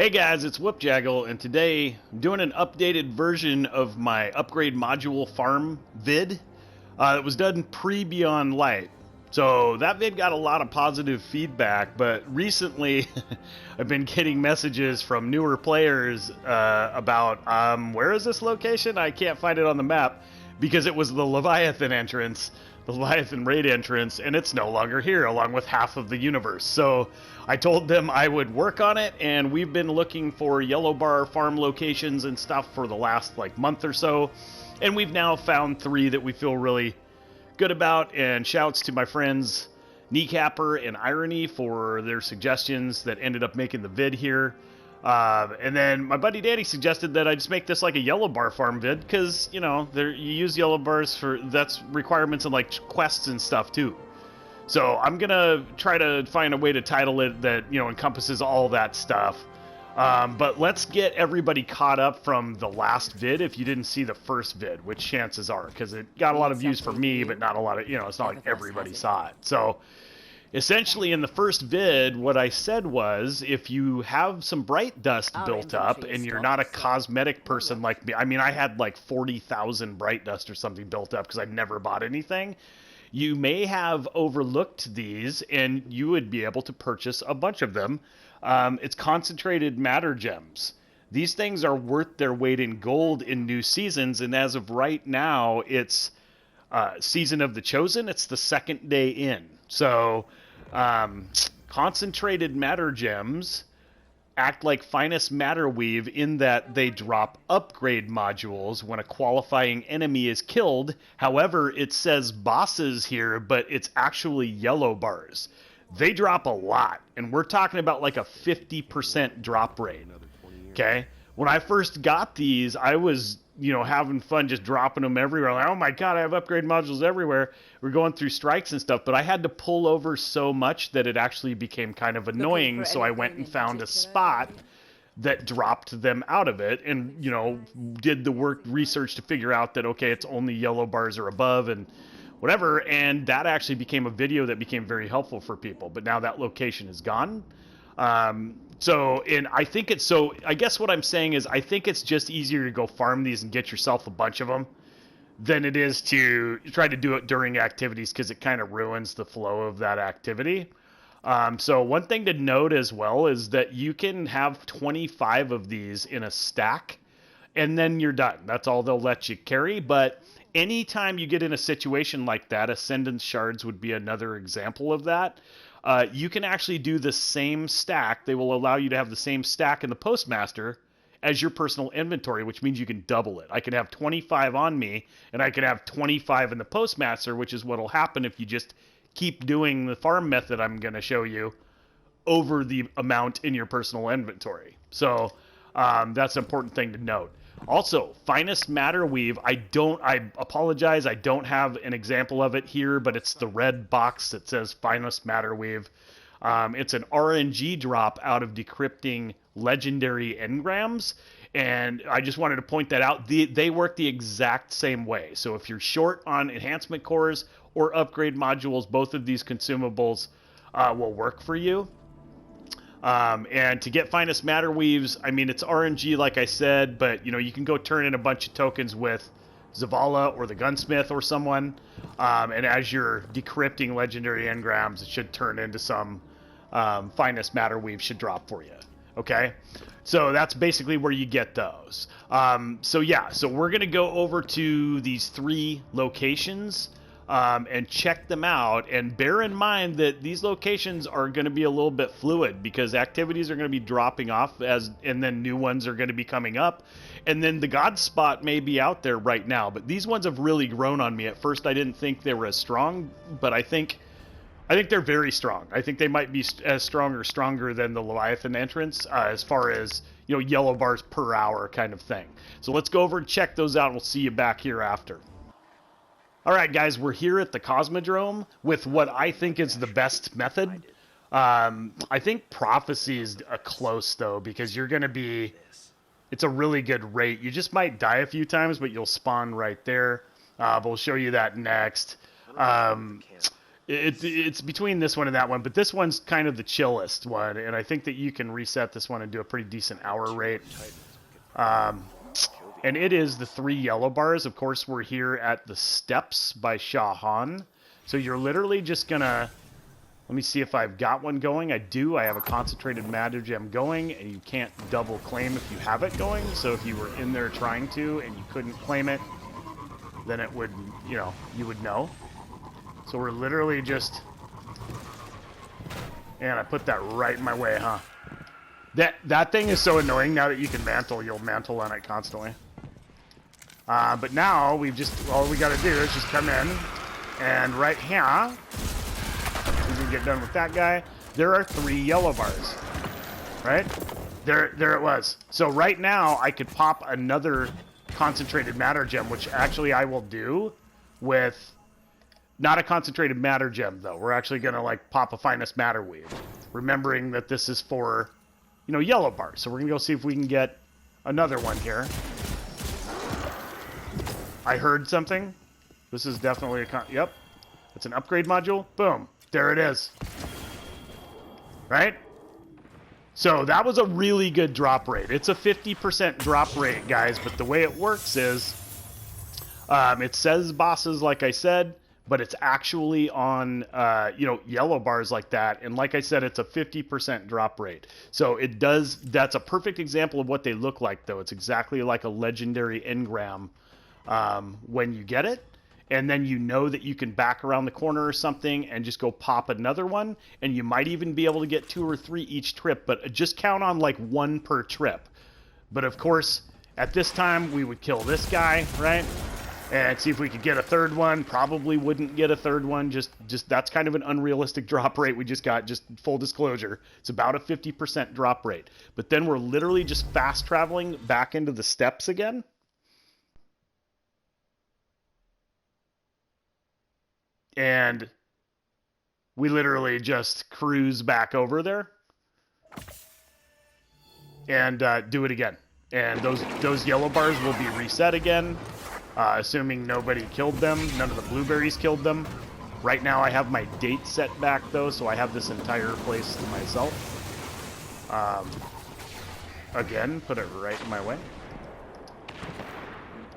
Hey guys, it's Whoopjaggle, and today I'm doing an updated version of my upgrade module farm vid that was done pre-Beyond Light. So that vid got a lot of positive feedback, but recently I've been getting messages from newer players about, where is this location? I can't find it on the map, because it was the Leviathan entrance, the Leviathan raid entrance, and it's no longer here, along with half of the universe. So I told them I would work on it, and we've been looking for yellow bar farm locations and stuff for the last month or so, and we've now found 3 that we feel really good about. And shouts to my friends Kneecapper and Irony for their suggestions that ended up making the vid here. And then my buddy Danny suggested that I just make this like a yellow bar farm vid, because, you know, you use yellow bars for, that's requirements in quests and stuff too. So I'm gonna try to find a way to title it that, you know, encompasses all that stuff. But let's get everybody caught up from the last vid if you didn't see the first vid, which chances are, because it got a lot of views for me, but not a lot of, you know, it's not like everybody saw it. So essentially, in the first vid, what I said was, if you have some bright dust built up and you're not a cosmetic person like me, I mean, I had 40,000 bright dust or something built up because I never bought anything. You may have overlooked these, and you would be able to purchase a bunch of them. It's Concentrated Mattergems. These things are worth their weight in gold in new seasons, and as of right now, it's Season of the Chosen. It's the second day in. So, Concentrated Mattergems act like Finest Matterweave in that they drop upgrade modules when a qualifying enemy is killed. However, it says bosses here, but it's actually yellow bars. They drop a lot, and we're talking about a 50% drop rate. Okay? When I first got these, I was, you know, having fun just dropping them everywhere. Oh my god, I have upgrade modules everywhere. We're going through strikes and stuff, but I had to pull over so much that it actually became kind of annoying, so I went and found a spot that dropped them out of it, and, you know, did the research to figure out that, okay, it's only yellow bars or above, and whatever, and that actually became a video that became very helpful for people, but now that location is gone. I think it's, so I guess what I'm saying is I think it's just easier to go farm these and get yourself a bunch of them than it is to try to do it during activities, because it kind of ruins the flow of that activity. So one thing to note as well is that you can have 25 of these in a stack, and then you're done. That's all they'll let you carry. But anytime you get in a situation like that, Ascendance Shards would be another example of that. You can actually do the same stack. They will allow you to have the same stack in the Postmaster as your personal inventory, which means you can double it. I can have 25 on me, and I can have 25 in the Postmaster, which is what will happen if you just keep doing the farm method I'm going to show you over the amount in your personal inventory. So that's an important thing to note. Also, Finest Matterweave, I apologize, I don't have an example of it here, but it's the red box that says Finest Matterweave. It's an RNG drop out of decrypting legendary engrams, and I just wanted to point that out. They work the exact same way. So if you're short on enhancement cores or upgrade modules, both of these consumables will work for you. And to get Finest Matterweaves, I mean, it's RNG, like I said, but, you know, you can go turn in a bunch of tokens with Zavala or the Gunsmith or someone, and as you're decrypting legendary engrams, it should turn into some Finest Matterweave should drop for you. Okay? So that's basically where you get those. So we're going to go over to these 3 locations and check them out, and bear in mind that these locations are going to be a little bit fluid, because activities are going to be dropping off and then new ones are going to be coming up, and then the God Spot may be out there right now, but these ones have really grown on me. At first I didn't think they were as strong, but I think they're very strong. I think they might be as strong or stronger than the Leviathan entrance as far as, you know, yellow bars per hour kind of thing. So let's go over and check those out. We'll see you back here after. All right, guys, we're here at the Cosmodrome with what I think is the best method. I think Prophecy is a close, though, because you're going to be... It's a really good rate. You just might die a few times, but you'll spawn right there. We'll show you that next. It's between this one and that one, but this one's kind of the chillest one, and I think that you can reset this one and do a pretty decent hour rate. And it is the 3 yellow bars. Of course, we're here at the Steps by Shahan. So you're literally just gonna... Let me see if I've got one going. I do. I have a Concentrated Mattergem going, and you can't double claim if you have it going. So if you were in there trying to and you couldn't claim it, then it would, you know, you would know. So we're literally just... And I put that right in my way, huh? That thing is so annoying now that you can mantle. You'll mantle on it constantly. But now we've just... All we got to do is just come in. And right here... We can get done with that guy. There are 3 yellow bars. Right? There it was. So right now I could pop another Concentrated Mattergem, which actually I will do with... Not a Concentrated Mattergem, though. We're actually going to, like, pop a Finest Matterweave. Remembering that this is for, you know, yellow bars. So we're going to go see if we can get another one here. I heard something. This is definitely a... Yep. It's an upgrade module. Boom. There it is. Right? So that was a really good drop rate. It's a 50% drop rate, guys. But the way it works is... it says bosses, like I said... But it's actually on, you know, yellow bars like that. And like I said, it's a 50% drop rate. So it does, that's a perfect example of what they look like, though. It's exactly like a legendary engram when you get it. And then you know that you can back around the corner or something and just go pop another one. And you might even be able to get 2 or 3 each trip. But just count on like 1 per trip. But of course, at this time, we would kill this guy, right? And see if we could get a 3rd one. Probably wouldn't get a 3rd one. Just that's kind of an unrealistic drop rate we just got. Just full disclosure. It's about a 50% drop rate. But then we're literally just fast traveling back into the steps again. And we literally just cruise back over there. And do it again. And those yellow bars will be reset again. Assuming nobody killed them. None of the blueberries killed them. Right now I have my date set back, though, so I have this entire place to myself. Again, put it right in my way.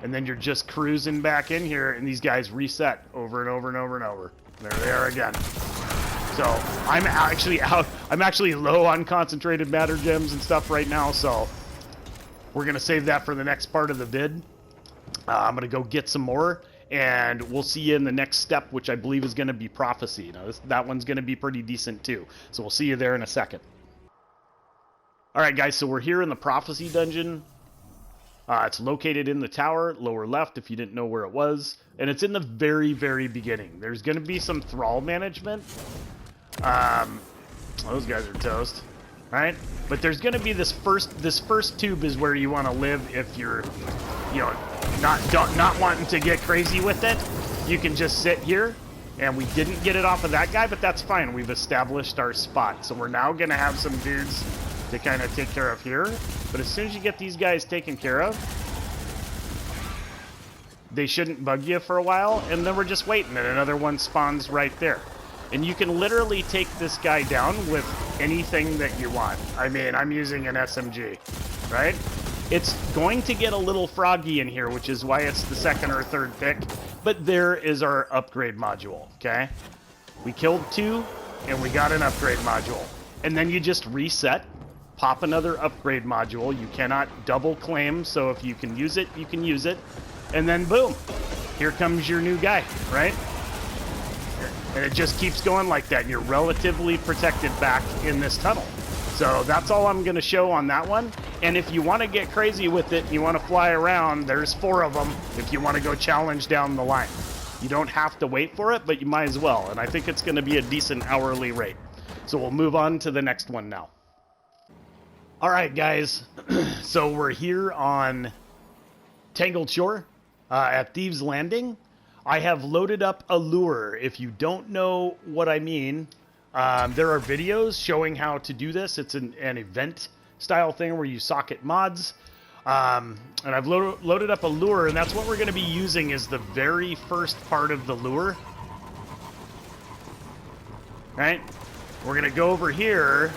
And then you're just cruising back in here, and these guys reset over and over and over and over. There they are again. So I'm actually out. I'm actually low on Concentrated Mattergems and stuff right now, so we're going to save that for the next part of the vid. I'm going to go get some more, and we'll see you in the next step, which I believe is going to be Prophecy. Now, that one's going to be pretty decent, too. So we'll see you there in a second. All right, guys, so we're here in the Prophecy dungeon. It's located in the tower, lower left, if you didn't know where it was. And it's in the very, very beginning. There's going to be some thrall management. Those guys are toast, right? But there's going to be this first tube is where you want to live if you're, you know, not wanting to get crazy with it. You can just sit here, and we didn't get it off of that guy, but that's fine. We've established our spot. So we're now going to have some dudes to kind of take care of here. But as soon as you get these guys taken care of, they shouldn't bug you for a while, and then we're just waiting, and another one spawns right there. And you can literally take this guy down with anything that you want. I mean, I'm using an SMG, right? It's going to get a little froggy in here, which is why it's the 2nd or 3rd pick. But there is our upgrade module, okay? We killed 2, and we got an upgrade module. And then you just reset, pop another upgrade module. You cannot double claim, so if you can use it, you can use it. And then boom, here comes your new guy, right? And it just keeps going like that, and you're relatively protected back in this tunnel. So that's all I'm going to show on that one. And if you want to get crazy with it, you want to fly around, there's 4 of them if you want to go challenge down the line. You don't have to wait for it, but you might as well. And I think it's going to be a decent hourly rate. So we'll move on to the next one now. All right, guys. So we're here on Tangled Shore at Thieves Landing. I have loaded up a lure. If you don't know what I mean, there are videos showing how to do this. It's an event style thing where you socket mods. And I've loaded up a lure, and that's what we're going to be using is the very first part of the lure. right? We're going to go over here,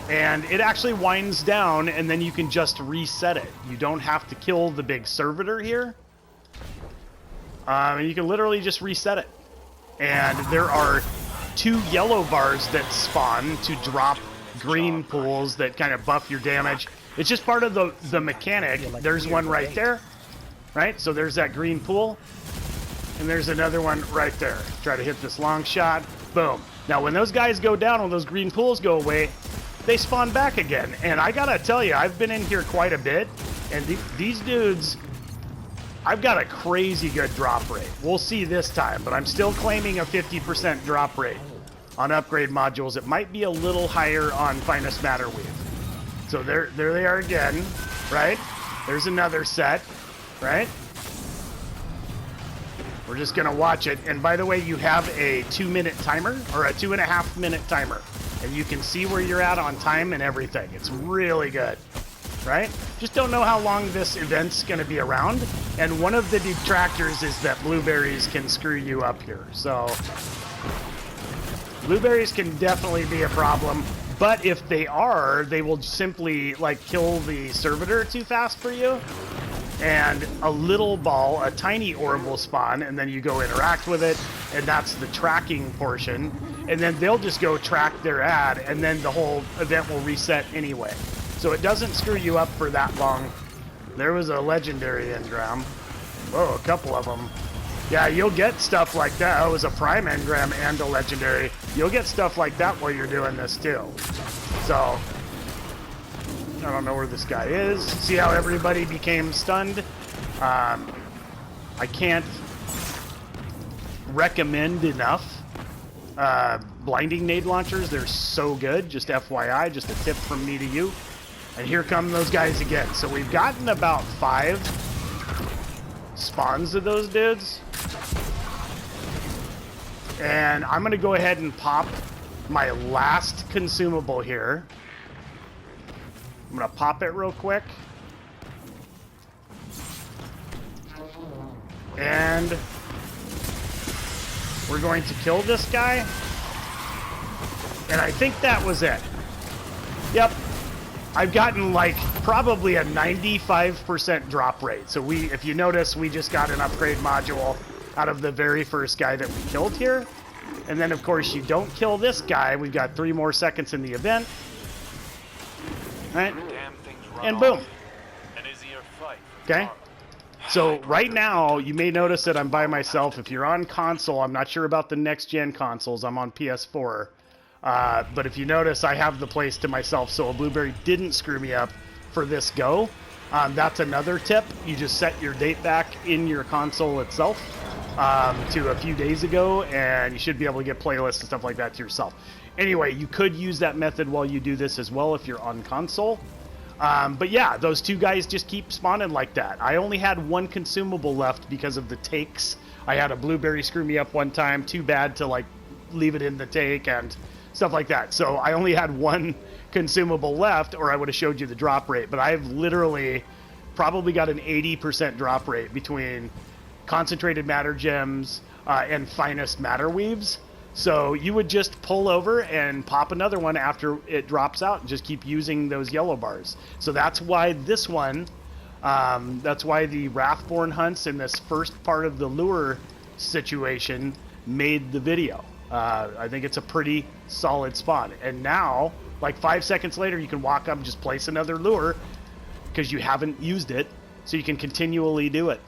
and it actually winds down, and then you can just reset it. You don't have to kill the big servitor here. And you can literally just reset it. And there are 2 yellow bars that spawn to drop green pools that kind of buff your damage. It's just part of the mechanic. There's one right there, right? So there's that green pool. And there's another one right there. Try to hit this long shot. Boom. Now, when those guys go down, when those green pools go away, they spawn back again. And I gotta tell you, I've been in here quite a bit. And these dudes... I've got a crazy good drop rate. We'll see this time, but I'm still claiming a 50% drop rate on upgrade modules. It might be a little higher on Finest Matterweave. So there they are again, right? There's another set, right? We're just gonna watch it. And by the way, you have a 2-minute timer, or a 2.5-minute timer. And you can see where you're at on time and everything. It's really good. Right? Just don't know how long this event's going to be around. And one of the detractors is that blueberries can screw you up here. So, blueberries can definitely be a problem. But if they are, they will simply, like, kill the servitor too fast for you. And a little ball, a tiny orb will spawn, and then you go interact with it. And that's the tracking portion. And then they'll just go track their ad, and then the whole event will reset anyway. So it doesn't screw you up for that long. There was a legendary engram. Whoa, a couple of them. Yeah, you'll get stuff like that. Oh, it was a prime engram and a legendary. You'll get stuff like that while you're doing this too. So, I don't know where this guy is. See how everybody became stunned? I can't recommend enough blinding nade launchers. They're so good. Just FYI, just a tip from me to you. And here come those guys again. So we've gotten about 5 spawns of those dudes. And I'm going to go ahead and pop my last consumable here. I'm going to pop it real quick. And we're going to kill this guy. And I think that was it. Yep. I've gotten like probably a 95% drop rate. So if you notice, we just got an upgrade module out of the very first guy that we killed here. And then of course you don't kill this guy. We've got 3 more seconds in the event. Right? And boom. Okay. So right now, you may notice that I'm by myself. If you're on console, I'm not sure about the next gen consoles. I'm on PS4. But if you notice, I have the place to myself, so a blueberry didn't screw me up for this go. That's another tip. You just set your date back in your console itself to a few days ago, and you should be able to get playlists and stuff like that to yourself. Anyway, you could use that method while you do this as well if you're on console. But yeah, those 2 guys just keep spawning like that. I only had 1 consumable left because of the takes. I had a blueberry screw me up one time. Too bad to like leave it in the take and stuff like that. So I only had 1 consumable left, or I would have showed you the drop rate. But I've literally probably got an 80% drop rate between Concentrated Mattergems and Finest Matterweaves. So you would just pull over and pop another one after it drops out and just keep using those yellow bars. So that's why this one, that's why the Wrathborn hunts in this first part of the lure situation made the video. I think it's a pretty solid spawn. And now, like 5 seconds later, you can walk up and just place another lure because you haven't used it. So you can continually do it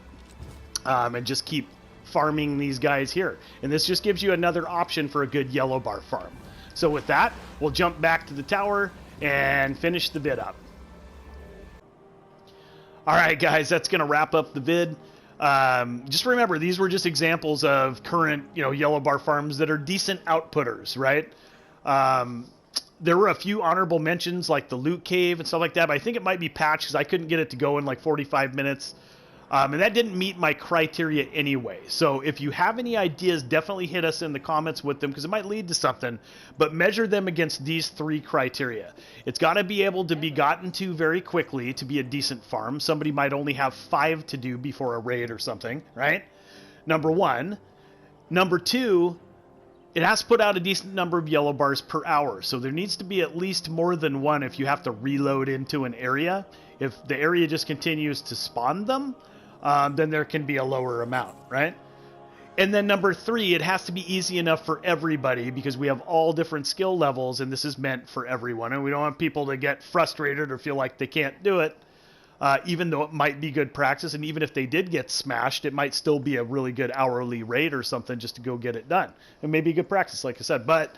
and just keep farming these guys here. And this just gives you another option for a good yellow bar farm. So with that, we'll jump back to the tower and finish the vid up. All right, guys, that's going to wrap up the vid. Just remember, these were just examples of current, yellow bar farms that are decent outputters, right? There were a few honorable mentions like the loot cave and stuff like that, but I think it might be patched because I couldn't get it to go in like 45 minutes. And that didn't meet my criteria anyway. So if you have any ideas, definitely hit us in the comments with them because it might lead to something. But measure them against these 3 criteria. It's got to be able to be gotten to very quickly to be a decent farm. Somebody might only have 5 to do before a raid or something, right? Number 1. Number 2, it has to put out a decent number of yellow bars per hour. So there needs to be at least more than one if you have to reload into an area. If the area just continues to spawn them, then there can be a lower amount, right? And then number 3, it has to be easy enough for everybody because we have all different skill levels and this is meant for everyone. And we don't want people to get frustrated or feel like they can't do it, even though it might be good practice. And even if they did get smashed, it might still be a really good hourly rate or something just to go get it done. It may be good practice, like I said. But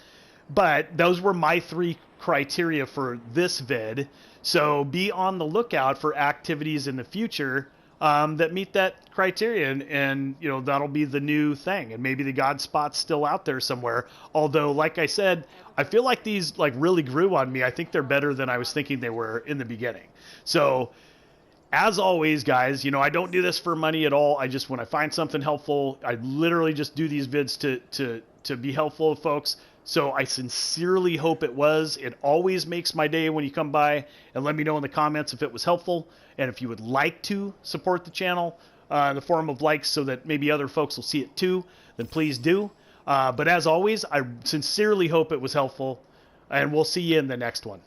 those were my 3 criteria for this vid. So be on the lookout for activities in the future that meet that criteria, and you know, that'll be the new thing. And maybe the God Spot's still out there somewhere. Although, like I said, I feel like these like really grew on me. I think they're better than I was thinking they were in the beginning. So, as always, guys, you know, I don't do this for money at all. I just, when I find something helpful, I literally just do these vids to be helpful to folks. So I sincerely hope it was. It always makes my day when you come by and let me know in the comments if it was helpful. And if you would like to support the channel in the form of likes so that maybe other folks will see it too, then please do. But as always, I sincerely hope it was helpful, and we'll see you in the next one.